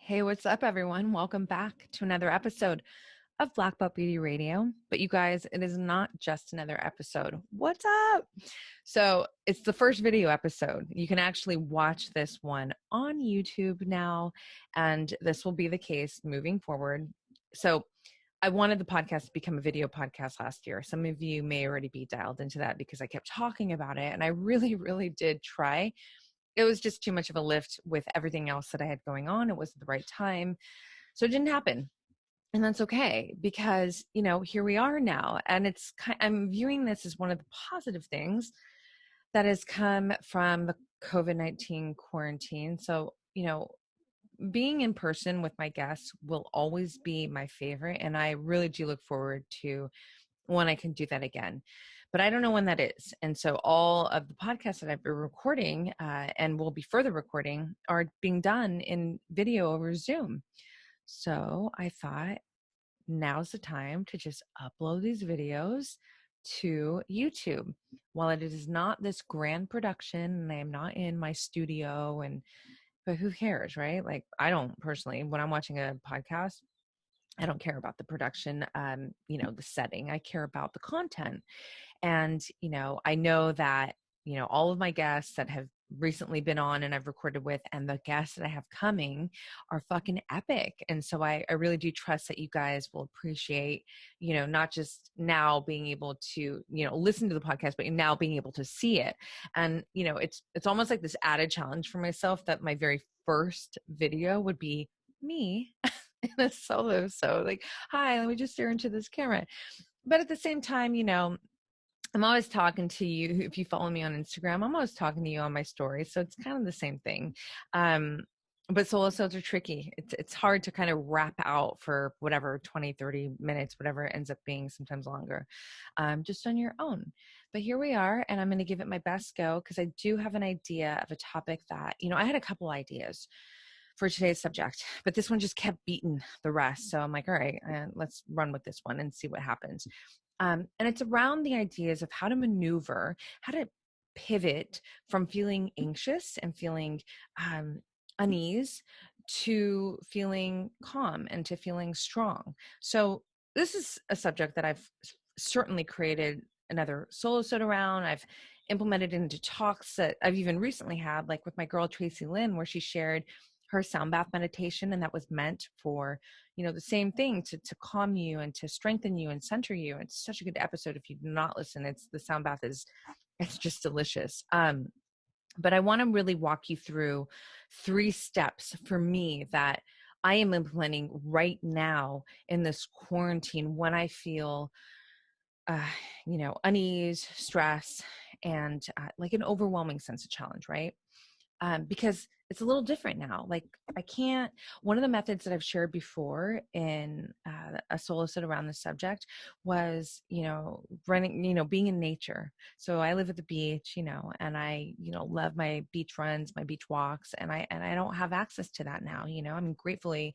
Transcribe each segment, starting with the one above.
Hey, what's up, everyone? Welcome back to another episode of Black Belt Beauty Radio. But you guys, it is not just another episode. What's up? So it's the first video episode. You can actually watch this one on YouTube now, and this will be the case moving forward. So I wanted the podcast to become a video podcast last year. Some of you may already be dialed into that because I kept talking about it, and I really, really did try. It was just too much of a lift with everything else that I had going on. It wasn't the right time. So it didn't happen. And that's okay because, here we are now. And I'm viewing this as one of the positive things that has come from the COVID-19 quarantine. So, being in person with my guests will always be my favorite. And I really do look forward to when I can do that again. But I don't know when that is. And so all of the podcasts that I've been recording and will be further recording are being done in video over Zoom. So I thought now's the time to just upload these videos to YouTube. While it is not this grand production and I am not in my studio, but who cares, right? Like, I don't personally, when I'm watching a podcast, I don't care about the production, the setting. I care about the content. And, I know that, all of my guests that have recently been on and I've recorded with and the guests that I have coming are fucking epic. And so I really do trust that you guys will appreciate, not just now being able to, listen to the podcast, but now being able to see it. And, it's almost like this added challenge for myself that my very first video would be me in a solo. So like, hi, let me just stare into this camera. But at the same time, I'm always talking to you. If you follow me on Instagram, I'm always talking to you on my stories. So it's kind of the same thing. But solosodes are tricky. It's hard to kind of wrap out for whatever, 20, 30 minutes, whatever it ends up being, sometimes longer, just on your own. But here we are, and I'm going to give it my best go because I do have an idea of a topic that, I had a couple ideas for today's subject, but this one just kept beating the rest. So I'm like, all right, let's run with this one and see what happens. And it's around the ideas of how to maneuver, how to pivot from feeling anxious and feeling unease to feeling calm and to feeling strong. So this is a subject that I've certainly created another Solosode around. I've implemented into talks that I've even recently had, like with my girl Tracy Lynn, where she shared her sound bath meditation, and that was meant for the same thing, to calm you and to strengthen you and center you. It's such a good episode. If you do not listen, the sound bath it's just delicious. But I want to really walk you through 3 steps for me that I am implementing right now in this quarantine when I feel unease, stress, and like an overwhelming sense of challenge, right? Because it's a little different now. Like, one of the methods that I've shared before in a solo set around this subject was, running, being in nature. So I live at the beach, and I, love my beach runs, my beach walks, and I don't have access to that now. I mean, gratefully,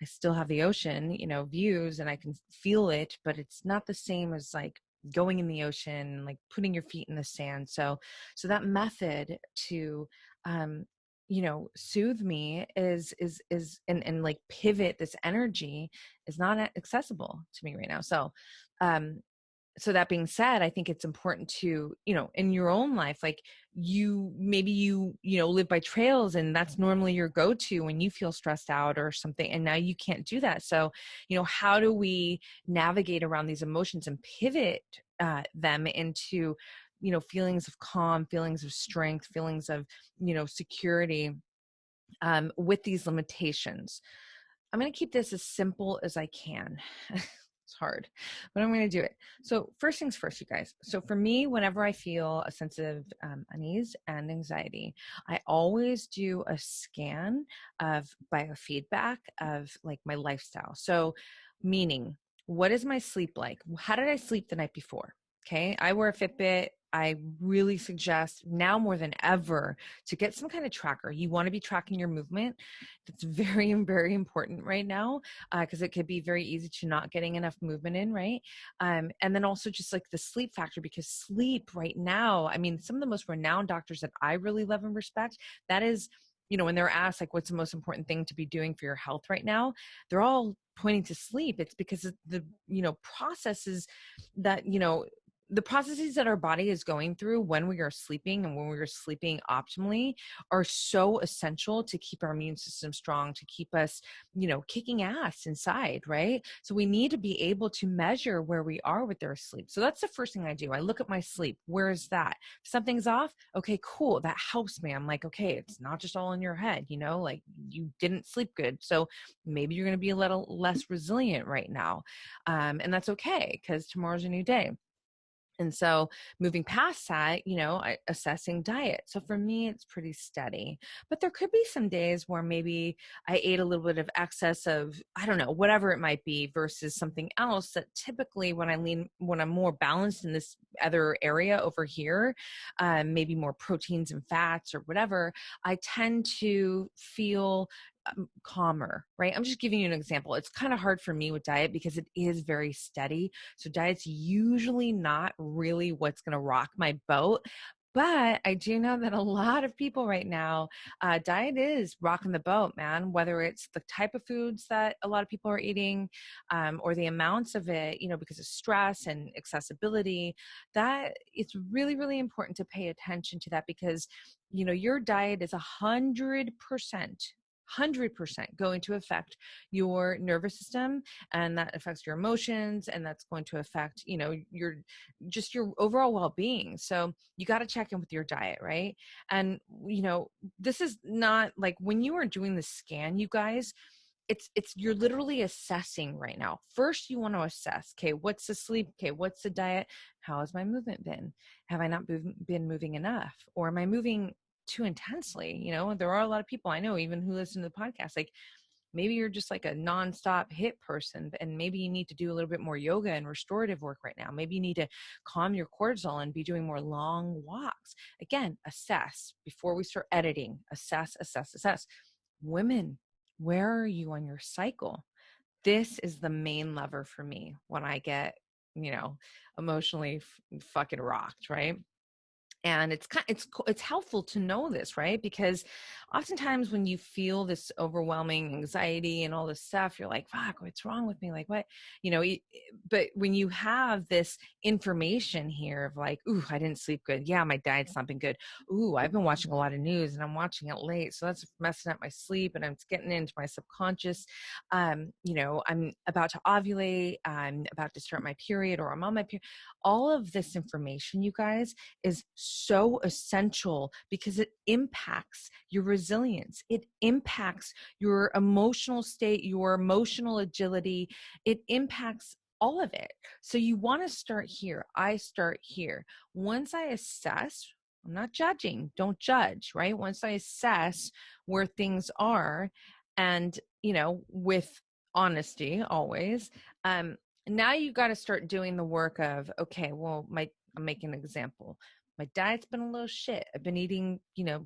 I still have the ocean, views, and I can feel it, but it's not the same as like going in the ocean, like putting your feet in the sand. So that method to, soothe me is and like pivot this energy is not accessible to me right now. So that being said, I think it's important to, in your own life, like maybe you live by trails and that's normally your go-to when you feel stressed out or something. And now you can't do that. So, how do we navigate around these emotions and pivot them into, feelings of calm, feelings of strength, feelings of, security with these limitations? I'm going to keep this as simple as I can. It's hard, but I'm going to do it. So first things first, you guys. So for me, whenever I feel a sense of unease and anxiety, I always do a scan of biofeedback of like my lifestyle. So meaning, what is my sleep like? How did I sleep the night before? Okay. I wear a Fitbit. I really suggest now more than ever to get some kind of tracker. You want to be tracking your movement. That's very, very important right now because it could be very easy to not getting enough movement in, right? And then also just like the sleep factor, because sleep right now, I mean, some of the most renowned doctors that I really love and respect, that is when they're asked like, what's the most important thing to be doing for your health right now, they're all pointing to sleep. It's because of the, processes that, the processes that our body is going through when we are sleeping and when we are sleeping optimally are so essential to keep our immune system strong, to keep us, kicking ass inside, right? So we need to be able to measure where we are with our sleep. So that's the first thing I do. I look at my sleep. Where is that? If something's off. Okay, cool. That helps me. I'm like, okay, it's not just all in your head, like you didn't sleep good. So maybe you're going to be a little less resilient right now. And that's okay, because tomorrow's a new day. And so moving past that, assessing diet. So for me, it's pretty steady, but there could be some days where maybe I ate a little bit of excess of, I don't know, whatever it might be versus something else that typically when I'm more balanced in this other area over here, maybe more proteins and fats or whatever, I tend to feel calmer, right? I'm just giving you an example. It's kind of hard for me with diet because it is very steady. So diet's usually not really what's going to rock my boat. But I do know that a lot of people right now, diet is rocking the boat, man, whether it's the type of foods that a lot of people are eating, or the amounts of it, because of stress and accessibility. That it's really, really important to pay attention to that, because, your diet is 100% going to affect your nervous system, and that affects your emotions, and that's going to affect, your overall well-being. So you got to check in with your diet, right? And, this is not like when you are doing the scan, you guys, it's you're literally assessing right now. First, you want to assess, okay, what's the sleep? Okay, what's the diet? How has my movement been? Have I not been moving enough? Or am I moving too intensely? There are a lot of people I know even who listen to the podcast, like maybe you're just like a nonstop hit person, and maybe you need to do a little bit more yoga and restorative work right now. Maybe you need to calm your cortisol and be doing more long walks. Again, assess before we start editing. Assess. Women, where are you on your cycle? This is the main lever for me when I get, emotionally fucking rocked, right? And it's helpful to know this, right? Because oftentimes when you feel this overwhelming anxiety and all this stuff, you're like, fuck, what's wrong with me? Like what, but when you have this information here of like, ooh, I didn't sleep good. Yeah, my diet's not been good. Ooh, I've been watching a lot of news and I'm watching it late. So that's messing up my sleep and it's getting into my subconscious. I'm about to ovulate. I'm about to start my period, or I'm on my period. All of this information, you guys, is so essential because it impacts your resilience. It impacts your emotional state, your emotional agility. It impacts all of it. So you want to start here. I start here. Once I assess, I'm not judging, don't judge, right? Once I assess where things are, and, with honesty always, now you got to start doing the work of, okay, well, I'm making an example. My diet's been a little shit. I've been eating,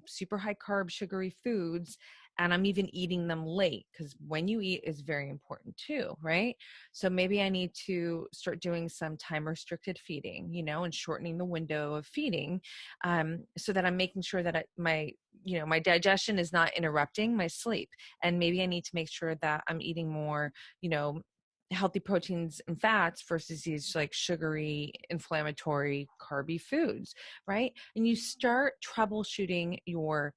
super high carb, sugary foods, and I'm even eating them late, because when you eat is very important too, right? So maybe I need to start doing some time restricted feeding, and shortening the window of feeding, so that I'm making sure that my digestion is not interrupting my sleep. And maybe I need to make sure that I'm eating more, healthy proteins and fats versus these like sugary, inflammatory, carby foods, right? And you start troubleshooting your,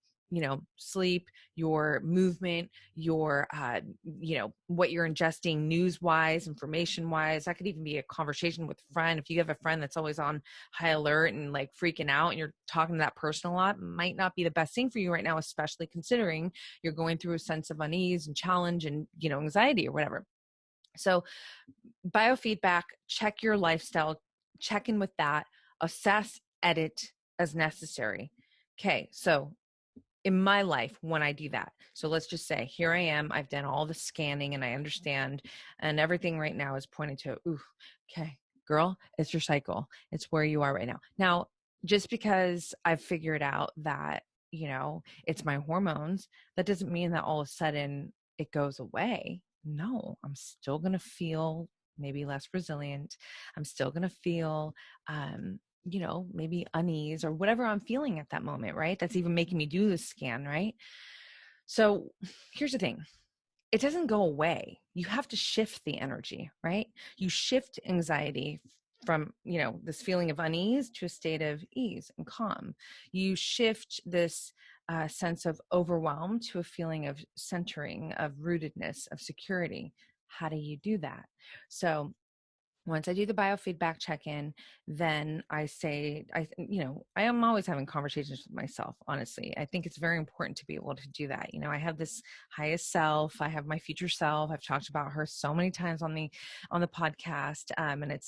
sleep, your movement, your, what you're ingesting news wise, information wise. That could even be a conversation with a friend. If you have a friend that's always on high alert and like freaking out and you're talking to that person a lot, might not be the best thing for you right now, especially considering you're going through a sense of unease and challenge and, anxiety or whatever. So biofeedback, check your lifestyle, check in with that, assess, edit as necessary. Okay, so in my life, when I do that, so let's just say here I am, I've done all the scanning and I understand, and everything right now is pointing to, ooh, okay, girl, it's your cycle. It's where you are right now. Now, just because I've figured out that, it's my hormones, that doesn't mean that all of a sudden it goes away. No, I'm still going to feel maybe less resilient. I'm still going to feel, maybe unease or whatever I'm feeling at that moment, right? That's even making me do the scan, right? So here's the thing. It doesn't go away. You have to shift the energy, right? You shift anxiety from, this feeling of unease to a state of ease and calm. You shift this sense of overwhelm to a feeling of centering, of rootedness, of security. How do you do that? So once I do the biofeedback check-in, then I say, I am always having conversations with myself, honestly. I think it's very important to be able to do that. I have this highest self, I have my future self. I've talked about her so many times on the podcast. And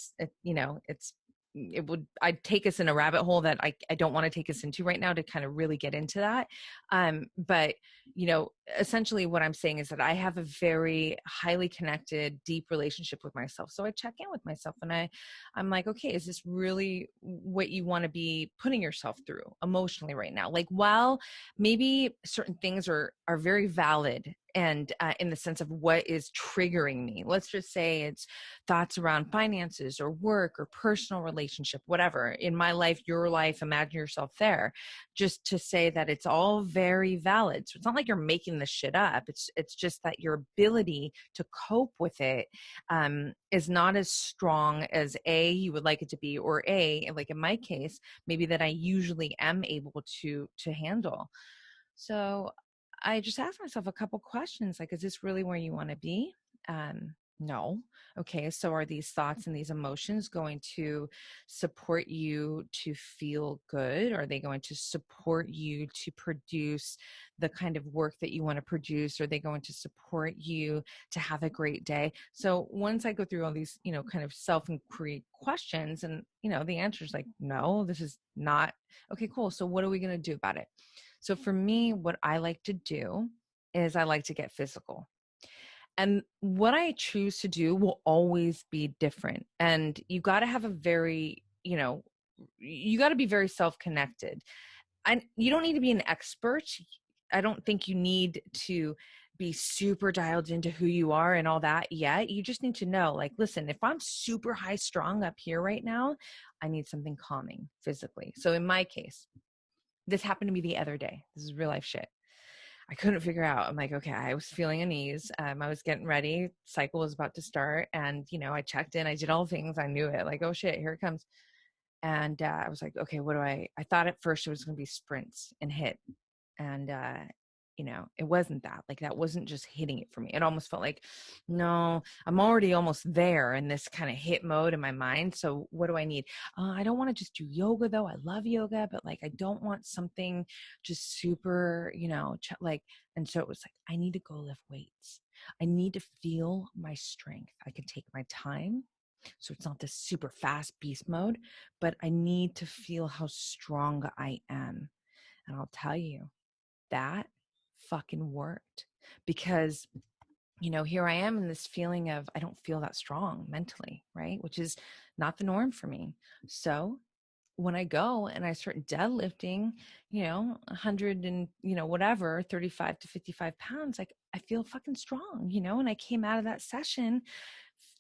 I'd take us in a rabbit hole that I don't want to take us into right now to kind of really get into that. But essentially what I'm saying is that I have a very highly connected, deep relationship with myself. So I check in with myself and I'm like, okay, is this really what you want to be putting yourself through emotionally right now? Like, while maybe certain things are very valid and in the sense of what is triggering me, let's just say it's thoughts around finances or work or personal relationship, whatever, in my life, your life, imagine yourself there, just to say that it's all very valid. So it's not like you're making this shit up. It's just that your ability to cope with it is not as strong as you would like it to be, or like in my case, maybe that I usually am able to handle. So I just asked myself a couple questions, like, is this really where you want to be? No. Okay, so are these thoughts and these emotions going to support you to feel good? Are they going to support you to produce the kind of work that you want to produce? Are they going to support you to have a great day? So once I go through all these, kind of self-inquiry questions, and, the answer is like, no, this is not. Okay, cool. So what are we going to do about it? So for me, what I like to do is I like to get physical. And what I choose to do will always be different. And you got to have a very, you got to be very self-connected. And you don't need to be an expert. I don't think you need to be super dialed into who you are and all that yet. You just need to know, like, listen, if I'm super high strung up here right now, I need something calming physically. So in my case, this happened to me the other day. This is real life shit. I couldn't figure out. I'm like, okay, I was feeling unease. I was getting ready. Cycle was about to start. And, I checked in. I did all the things. I knew it. Like, oh shit, here it comes. And I was like, okay, what do I thought at first it was going to be sprints and hit. And, it wasn't that. Like, that wasn't just hitting it for me. It almost felt like, no, I'm already almost there in this kind of hit mode in my mind. So what do I need? I don't want to just do yoga though. I love yoga, but like, I don't want something just super, and so it was like, I need to go lift weights. I need to feel my strength. I can take my time. So it's not this super fast beast mode, but I need to feel how strong I am. And I'll tell you, that fucking worked, because here I am in this feeling of I don't feel that strong mentally, right? Which is not the norm for me. So when I go and I start deadlifting, 100 and, whatever, 35 to 55 pounds, like, I feel fucking strong, and I came out of that session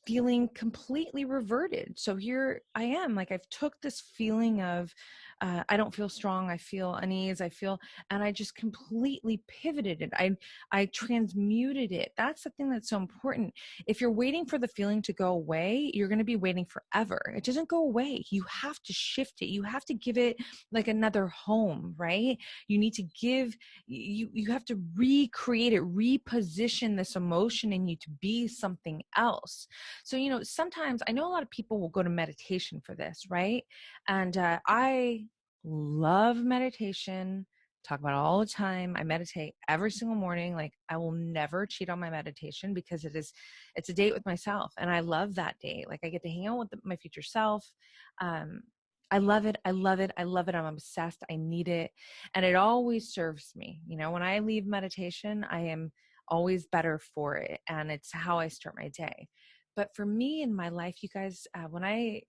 feeling completely reverted. So here I am, like, I've took this feeling of I don't feel strong, I feel unease, and I just completely pivoted it. I transmuted it. That's the thing that's so important. If you're waiting for the feeling to go away, you're going to be waiting forever. It doesn't go away. You have to shift it. You have to give it like another home, right? You need to you have to recreate it, reposition this emotion in you to be something else. So, sometimes I know a lot of people will go to meditation for this, right? And I love meditation, talk about it all the time. I meditate every single morning. Like, I will never cheat on my meditation because it's a date with myself. And I love that date. Like, I get to hang out with my future self. I love it. I love it. I love it. I'm obsessed. I need it. And it always serves me. When I leave meditation, I am always better for it. And it's how I start my day. But for me in my life, you guys, when I,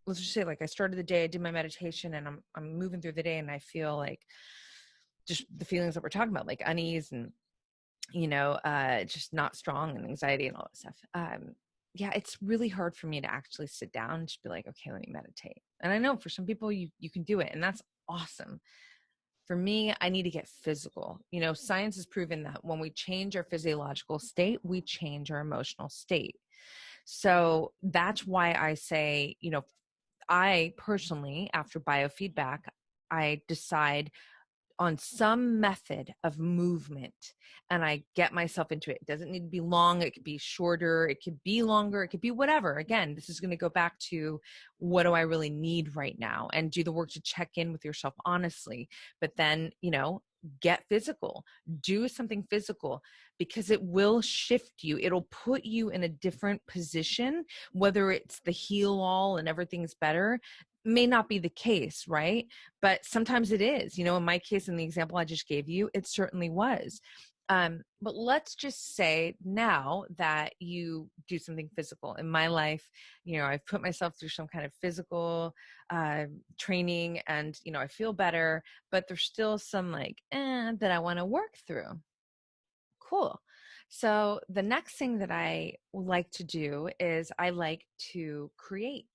let's just say, like, I started the day, I did my meditation, and I'm moving through the day, and I feel like just the feelings that we're talking about, like unease and, just not strong, and anxiety and all that stuff. Yeah, it's really hard for me to actually sit down and just be like, okay, let me meditate. And I know for some people you can do it, and that's awesome. For me, I need to get physical. Science has proven that when we change our physiological state, we change our emotional state. So that's why I say, I personally, after biofeedback, I decide on some method of movement and I get myself into it. It doesn't need to be long. It could be shorter. It could be longer. It could be whatever. Again, this is going to go back to what do I really need right now, and do the work to check in with yourself honestly. But then, get physical, do something physical, because it will shift you. It'll put you in a different position, whether it's the heal all and everything's better. May not be the case, right? But sometimes it is. In my case, in the example I just gave you, it certainly was. But let's just say now that you do something physical. In my life, I've put myself through some kind of physical training, and I feel better, but there's still some that I want to work through. Cool. So the next thing that I like to do is I like to create.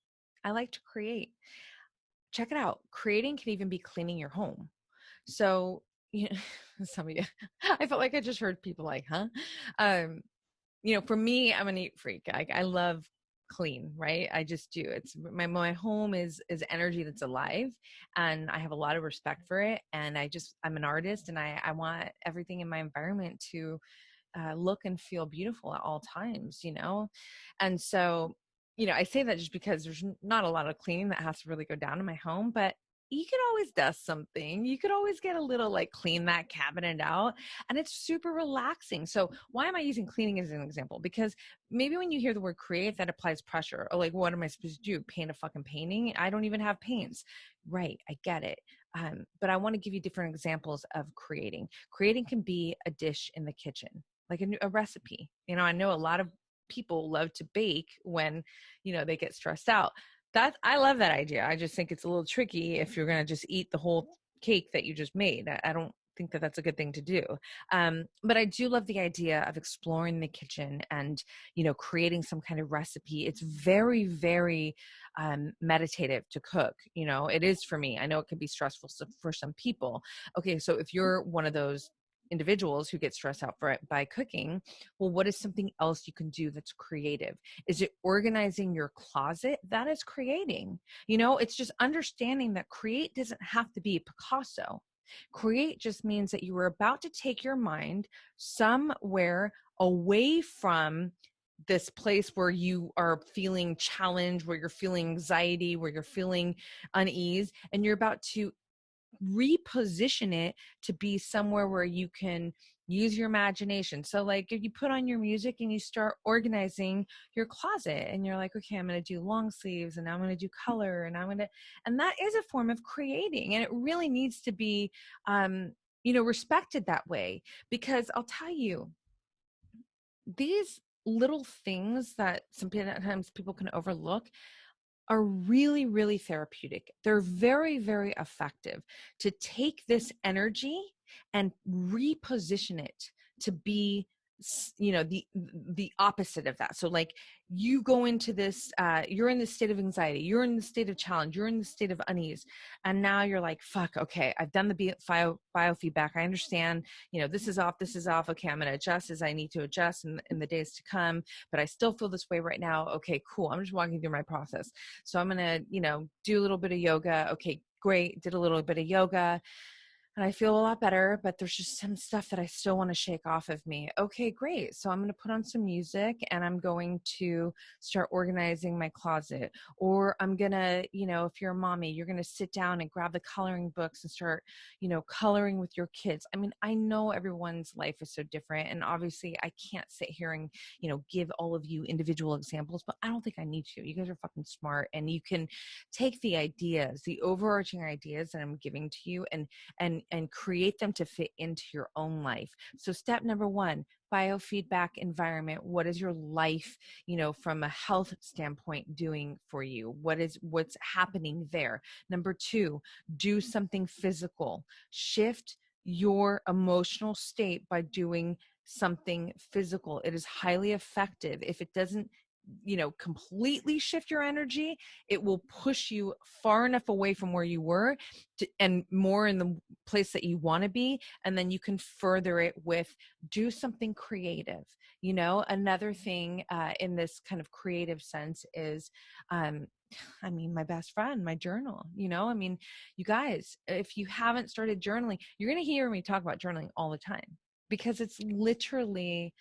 Check it out. Creating can even be cleaning your home. So, some of you, I felt like I just heard people like, huh? For me, I'm a neat freak. I love clean, right? I just do. It's my home is energy that's alive, and I have a lot of respect for it. And I'm an artist, and I want everything in my environment to look and feel beautiful at all times, And so, I say that just because there's not a lot of cleaning that has to really go down in my home, but you could always dust something. You could always get a little clean that cabinet out, and it's super relaxing. So why am I using cleaning as an example? Because maybe when you hear the word create, that applies pressure. Or what am I supposed to do? Paint a fucking painting? I don't even have paints. Right. I get it. But I want to give you different examples of creating. Creating can be a dish in the kitchen, like a recipe. I know a lot of people love to bake when, they get stressed out. I love that idea. I just think it's a little tricky if you're going to just eat the whole cake that you just made. I don't think that that's a good thing to do. But I do love the idea of exploring the kitchen and, creating some kind of recipe. It's very, very meditative to cook. It is for me. I know it can be stressful for some people. Okay, so if you're one of those individuals who get stressed out by cooking, well, what is something else you can do that's creative? Is it organizing your closet? That is creating. It's just understanding that create doesn't have to be Picasso. Create just means that you are about to take your mind somewhere away from this place where you are feeling challenged, where you're feeling anxiety, where you're feeling unease, and you're about to reposition it to be somewhere where you can use your imagination. So if you put on your music and you start organizing your closet, and you're like, okay, I'm going to do long sleeves, and I'm going to do color, and and that is a form of creating. And it really needs to be, respected that way, because I'll tell you, these little things that sometimes people can overlook are really, really therapeutic. They're very, very effective to take this energy and reposition it to be, the opposite of that. So you go into this, you're in the state of anxiety, you're in the state of challenge, you're in the state of unease, and now you're like, fuck, okay, I've done the biofeedback. I understand, this is off. Okay, I'm going to adjust as I need to adjust in the days to come, but I still feel this way right now. Okay, cool. I'm just walking through my process. So I'm going to, do a little bit of yoga. Okay, great. Did a little bit of yoga, and I feel a lot better, but there's just some stuff that I still want to shake off of me. Okay, great. So I'm going to put on some music, and I'm going to start organizing my closet. Or I'm going to, if you're a mommy, you're going to sit down and grab the coloring books and start, coloring with your kids. I mean, I know everyone's life is so different, and obviously I can't sit here and, give all of you individual examples, but I don't think I need to. You guys are fucking smart, and you can take the ideas, the overarching ideas that I'm giving to you, and create them to fit into your own life. So step number 1, biofeedback environment. What is your life, from a health standpoint doing for you? What's happening there? Number 2, do something physical. Shift your emotional state by doing something physical. It is highly effective. If it doesn't completely shift your energy. It will push you far enough away from where you were and more in the place that you want to be. And then you can further it with do something creative. Another thing in this kind of creative sense is, my best friend, my journal, you guys, if you haven't started journaling, you're going to hear me talk about journaling all the time, because it's literally,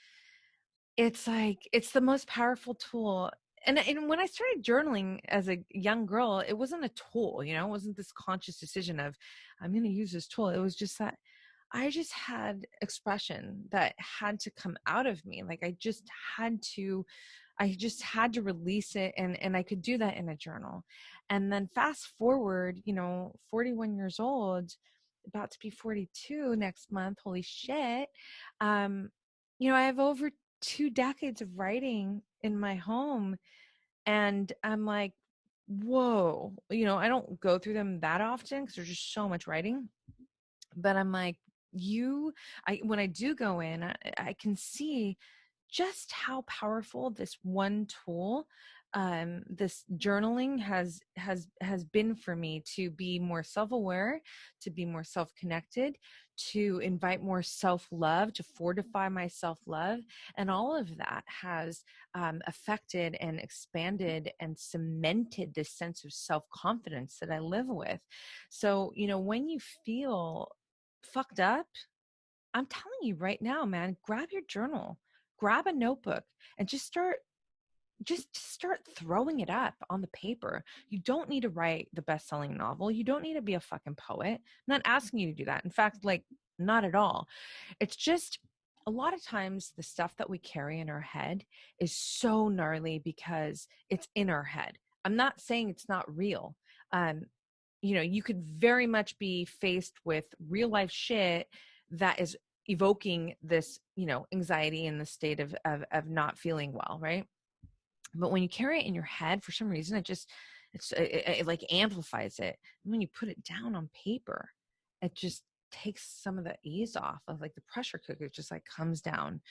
it's the most powerful tool. And when I started journaling as a young girl, it wasn't a tool, it wasn't this conscious decision of, I'm going to use this tool. It was just that I just had expression that had to come out of me. Like I just had to release it, and I could do that in a journal. And then fast forward, 41 years old, about to be 42 next month. Holy shit. I have over 2 decades of writing in my home, and I'm like, whoa, I don't go through them that often because there's just so much writing. But I'm like, when I do go in, I can see just how powerful this one tool, this journaling has been for me to be more self-aware, to be more self-connected, to invite more self-love, to fortify my self-love. And all of that has affected and expanded and cemented this sense of self-confidence that I live with. So, when you feel fucked up, I'm telling you right now, man, grab your journal, grab a notebook, and just start throwing it up on the paper. You don't need to write the best-selling novel. You don't need to be a fucking poet. I'm not asking you to do that. In fact, not at all. It's just a lot of times the stuff that we carry in our head is so gnarly because it's in our head. I'm not saying it's not real. You could very much be faced with real life shit that is evoking this, anxiety and the state of not feeling well, right? But when you carry it in your head, for some reason, it like amplifies it. And when you put it down on paper, it just takes some of the ease off of the pressure cooker, just comes down.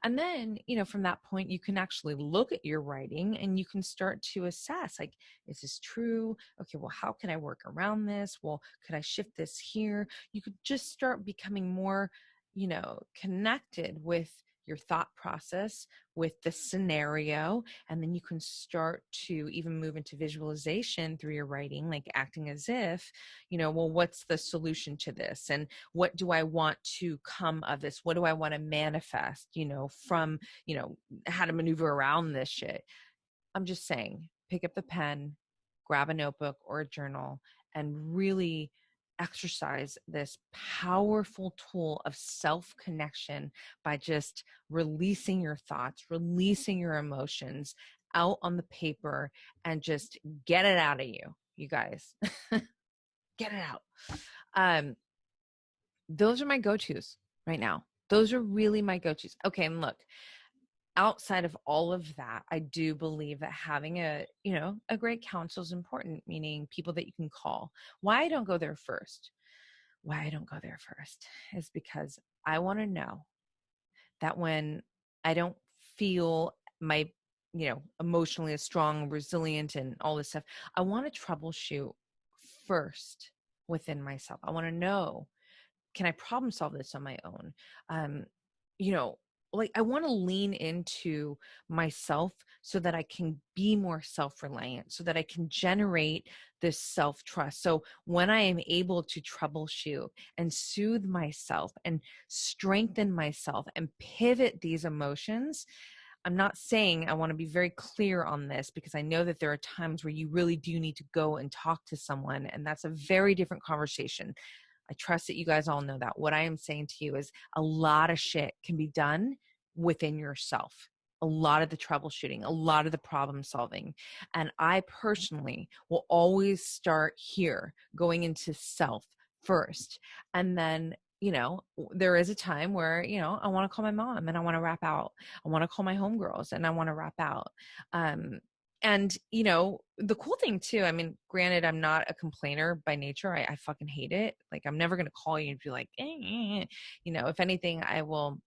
And then, from that point, you can actually look at your writing and you can start to assess, is this true? Okay, well, how can I work around this? Well, could I shift this here? You could just start becoming more, connected with your thought process, with the scenario. And then you can start to even move into visualization through your writing, acting as if, well, what's the solution to this? And what do I want to come of this? What do I want to manifest, from, how to maneuver around this shit? I'm just saying, pick up the pen, grab a notebook or a journal, and really exercise this powerful tool of self-connection by just releasing your thoughts, releasing your emotions out on the paper, and just get it out of you, you guys. Get it out. Those are my go-tos right now. Those are really my go-tos. Okay, and look, outside of all of that, I do believe that having a great counsel is important, meaning people that you can call. Why I don't go there first is because I want to know that when I don't feel my, emotionally as strong, resilient, and all this stuff, I want to troubleshoot first within myself. I want to know, can I problem solve this on my own? I want to lean into myself so that I can be more self-reliant, so that I can generate this self-trust. So when I am able to troubleshoot and soothe myself and strengthen myself and pivot these emotions, I'm not saying, I want to be very clear on this, because I know that there are times where you really do need to go and talk to someone, and that's a very different conversation. I trust that you guys all know that. What I am saying to you is a lot of shit can be done within yourself. A lot of the troubleshooting, a lot of the problem solving. And I personally will always start here, going into self first. And then, there is a time where, I want to call my mom and I want to rap out. I want to call my homegirls and I want to rap out. And, the cool thing too, granted, I'm not a complainer by nature. I fucking hate it. I'm never going to call you and be like, if anything, I will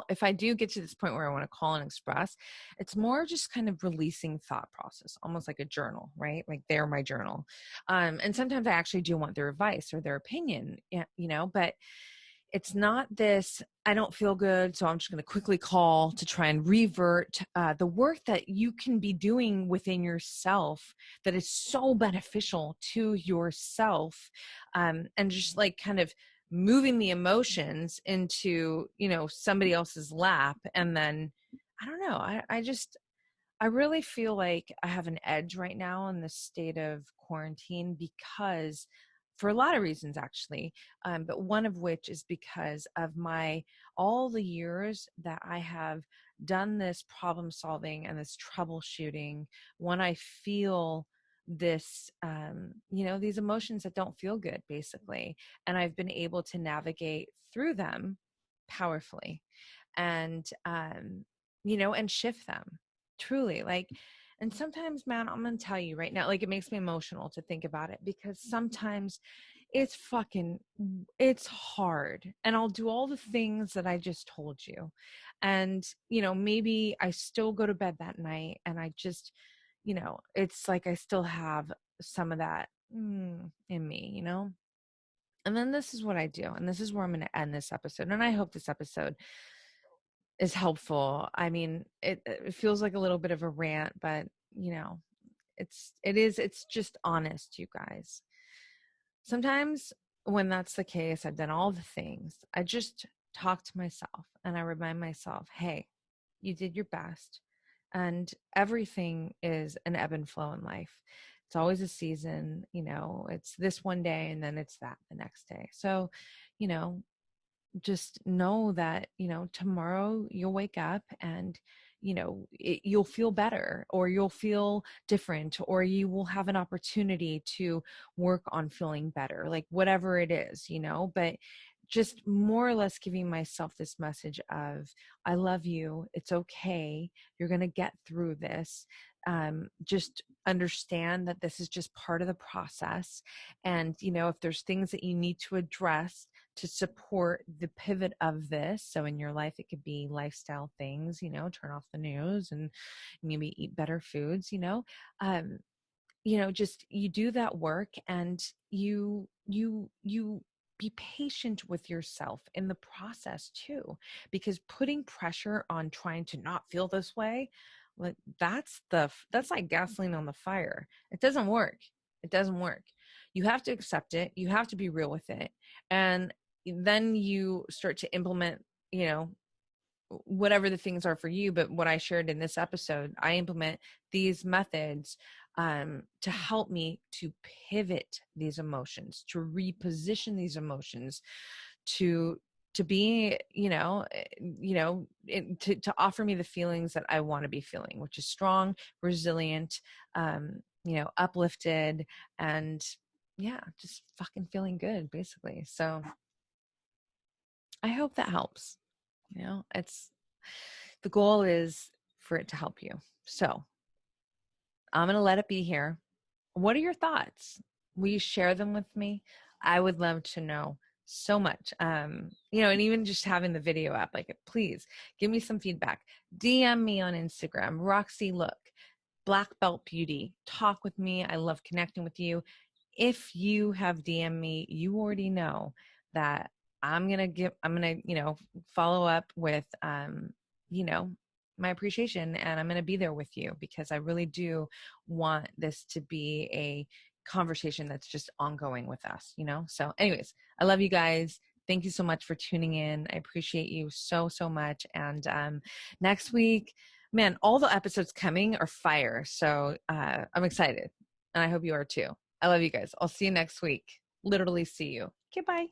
if I do get to this point where I want to call and express, it's more just kind of releasing thought process, almost like a journal, right? Like they're my journal. And sometimes I actually do want their advice or their opinion, but it's not this, I don't feel good, so I'm just going to quickly call to try and revert the work that you can be doing within yourself that is so beneficial to yourself, and just like kind of moving the emotions into, somebody else's lap. And then, I don't know, I really feel like I have an edge right now in the state of quarantine because, for a lot of reasons actually, but one of which is because of all the years that I have done this problem solving and this troubleshooting. When I feel this, these emotions that don't feel good, basically, and I've been able to navigate through them powerfully, and and shift them. Truly, like, and sometimes, man, I'm gonna tell you right now, like, it makes me emotional to think about it, because sometimes it's hard, and I'll do all the things that I just told you, and maybe I still go to bed that night and I just, it's like I still have some of that in me, and then this is what I do, and this is where I'm going to end this episode, and I hope this episode is helpful. I mean, it feels like a little bit of a rant, but it's just honest, you guys. Sometimes when that's the case, I've done all the things. I just talk to myself and I remind myself, hey, you did your best. And everything is an ebb and flow in life. It's always a season, it's this one day and then it's that the next day. So, you know, just know that tomorrow you'll wake up and you'll feel better, or you'll feel different, or you will have an opportunity to work on feeling better, like whatever it is, but just more or less giving myself this message of, I love you, it's okay, you're going to get through this. Just understand that this is just part of the process, and if there's things that you need to address to support the pivot of this. So in your life, it could be lifestyle things, turn off the news and maybe eat better foods, just you do that work, and you be patient with yourself in the process too, because putting pressure on trying to not feel this way, like that's like gasoline on the fire. It doesn't work. You have to accept it, you have to be real with it, and then you start to implement, whatever the things are for you. But what I shared in this episode, I implement these methods to help me to pivot these emotions, to reposition these emotions, to be, to offer me the feelings that I want to be feeling, which is strong, resilient, uplifted, and just fucking feeling good, basically. So I hope that helps. It's, the goal is for it to help you. So I'm going to let it be here. What are your thoughts? Will you share them with me? I would love to know so much. And even just having the video up, like, please give me some feedback. DM me on Instagram, Roxy Look, Black Belt Beauty. Talk with me. I love connecting with you. If you have DM me, you already know that I'm going to, follow up with, my appreciation, and I'm going to be there with you, because I really do want this to be a conversation that's just ongoing with us, So anyways, I love you guys. Thank you so much for tuning in. I appreciate you so, so much. And next week, man, all the episodes coming are fire. So I'm excited, and I hope you are too. I love you guys. I'll see you next week. Literally see you. Okay, bye.